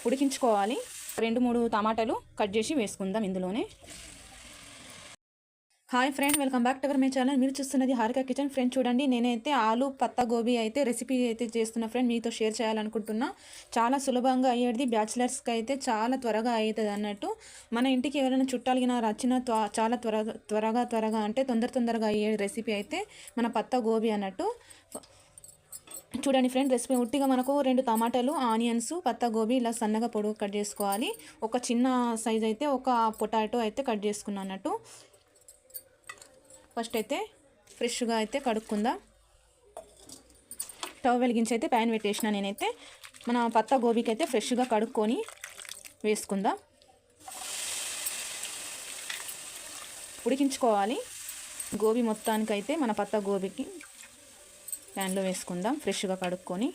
ఉడికించుకోవాలి. 2-3 టమాటాలు కట్ చేసి వేసుకుందాం ఇందులోనే. Hi friend, welcome back to our my channel. మీరు చూస్తున్నది హారిక కిచెన్. ఫ్రెండ్ చూడండి, నేనైతే ఆలు పత్తా గోబీ అయితే రెసిపీ అయితే చేస్తున్నా ఫ్రెండ్, మీతో షేర్ చేయాలనుకుంటున్నా. చాలా సులభంగా అయ్యేది, బ్యాచిలర్స్కి అయితే చాలా త్వరగా అవుతుంది అన్నట్టు. మన ఇంటికి ఎవరైనా చుట్టాలకి వచ్చిన చాలా త్వరగా అంటే తొందరగా అయ్యే రెసిపీ అయితే మన పత్తా గోబీ అన్నట్టు. చూడండి ఫ్రెండ్, రెసిపీ ఉట్టిగా మనకు 2 టమాటాలు, ఆనియన్స్, పత్తా గోబీ ఇలా సన్నగా పొడుగు కట్ చేసుకోవాలి. ఒక చిన్న సైజ్ అయితే ఒక పొటాటో అయితే కట్ చేసుకున్నా అన్నట్టు. ఫస్ట్ అయితే ఫ్రెష్గా అయితే కడుక్కుందాం. స్టవ్ వెలిగించి అయితే ప్యాన్ పెట్టేసిన నేనైతే. మన పత్తా గోబీకి అయితే ఫ్రెష్గా కడుక్కొని వేసుకుందాం. ఉడికించుకోవాలి గోబీ మొత్తానికైతే. మన పత్తా గోబీకి ప్యాన్లో వేసుకుందాం. ఫ్రెష్గా కడుక్కొని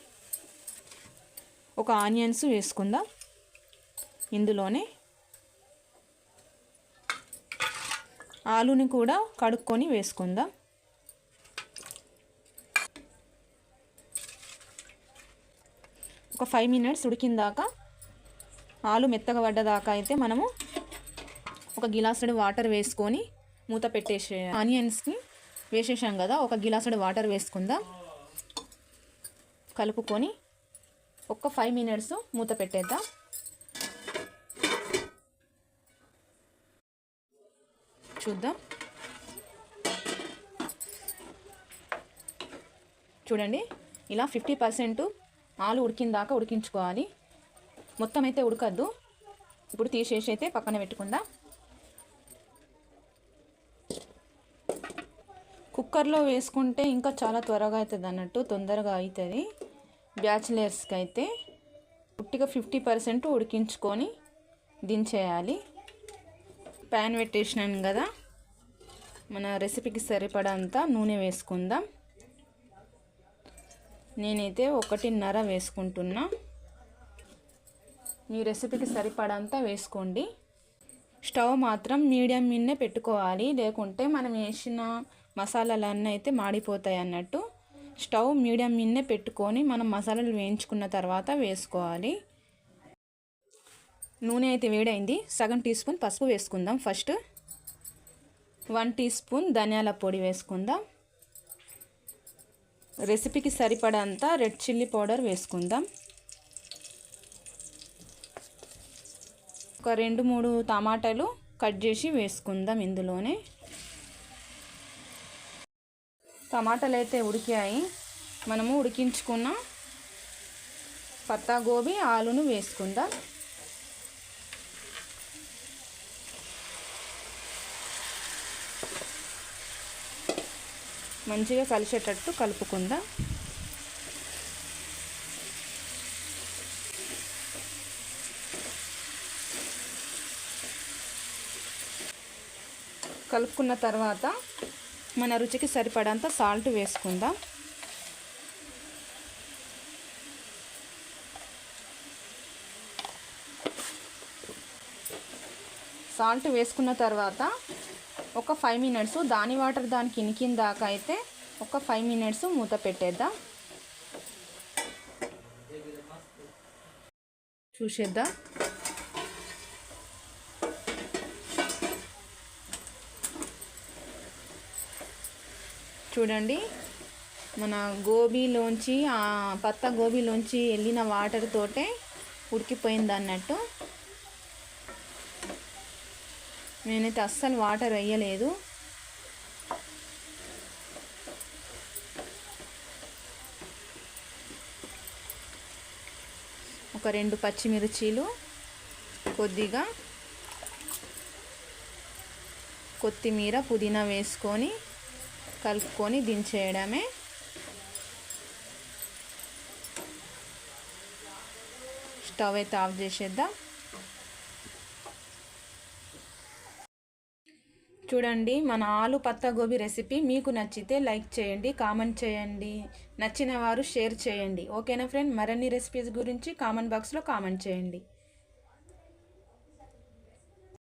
ఒక ఆనియన్స్ వేసుకుందాం. ఇందులోనే ఆలుని కూడా కడుక్కొని వేసుకుందాం. ఒక 5 మినిట్స్ ఉడికిందాకా, ఆలు మెత్తగా పడ్డదాకా అయితే మనము ఒక గిలాసుడు వాటర్ వేసుకొని మూత పెట్టేసే. ఆనియన్స్ని వేసేసాం కదా, ఒక గిలాసుడు వాటర్ వేసుకుందాం. కలుపుకొని ఒక 5 మినిట్స్ మూత పెట్టేద్దాం. చూద్దాం. చూడండి, ఇలా 50% ఆలు ఉడికిందాకా ఉడికించుకోవాలి. మొత్తం అయితే ఉడకద్దు. ఇప్పుడు తీసేసి అయితే పక్కన పెట్టుకుందాం. కుక్కర్లో వేసుకుంటే ఇంకా చాలా త్వరగా అవుతుంది అన్నట్టు, తొందరగా అవుతుంది. బ్యాచిలర్స్కి అయితే ఉట్టిగా 50% ఉడికించుకొని దించేయాలి. ప్యాన్ పెట్టేసినాను కదా, మన రెసిపీకి సరిపడంత నూనె వేసుకుందాం. నేనైతే 1.5 వేసుకుంటున్నా. మీ రెసిపీకి సరిపడంత వేసుకోండి. స్టవ్ మాత్రం మీడియం మీదనే పెట్టుకోవాలి, లేకుంటే మనం వేసిన మసాలాలన్నీ అయితే మాడిపోతాయి అన్నట్టు. స్టవ్ మీడియం మీదనే పెట్టుకొని మనం మసాలాలు వేయించుకున్న తర్వాత వేసుకోవాలి. నూనె అయితే వేడైంది. సగం టీ స్పూన్ పసుపు వేసుకుందాం. ఫస్ట్ 1 టీ స్పూన్ ధనియాల పొడి వేసుకుందాం. రెసిపీకి సరిపడంత రెడ్ చిల్లీ పౌడర్ వేసుకుందాం. ఒక 2-3 టమాటాలు కట్ చేసి వేసుకుందాం ఇందులోనే. టమాటాలు అయితే ఉడికాయి. మనము ఉడికించుకున్న పత్తా గోబీ, ఆలును వేసుకుందాం. మంచిగా కలిసేటట్టు కలుపుకుందాం. కలుపుకున్న తర్వాత మన రుచికి సరిపడంత సాల్ట్ వేసుకుందాం. సాల్ట్ వేసుకున్న తర్వాత ఒక 5 మినిట్స్ దాని వాటర్ దానికి ఇనికిందాకా అయితే ఒక 5 మినిట్స్ మూత పెట్టేద్దాం. చూసేద్దాం. చూడండి, మన గోబీలోంచి పత్తా గోబీలోంచి వెళ్ళిన వాటర్ తోటే ఉడికిపోయింది అన్నట్టు. నేనైతే అస్సలు వాటర్ వేయలేదు. ఒక 2 పచ్చిమిర్చీలు, కొద్దిగా కొత్తిమీర, పుదీనా వేసుకొని కలుపుకొని దించేయడమే. స్టవ్ అయితే ఆఫ్ చేసేద్దాం. చూడండి, మన ఆలు పత్తా గోబీ రెసిపీ మీకు నచ్చితే లైక్ చేయండి, కామెంట్ చేయండి, నచ్చిన వారు షేర్ చేయండి. ఓకేనా ఫ్రెండ్? మరిన్ని రెసిపీస్ గురించి కామెంట్ బాక్స్లో కామెంట్ చేయండి.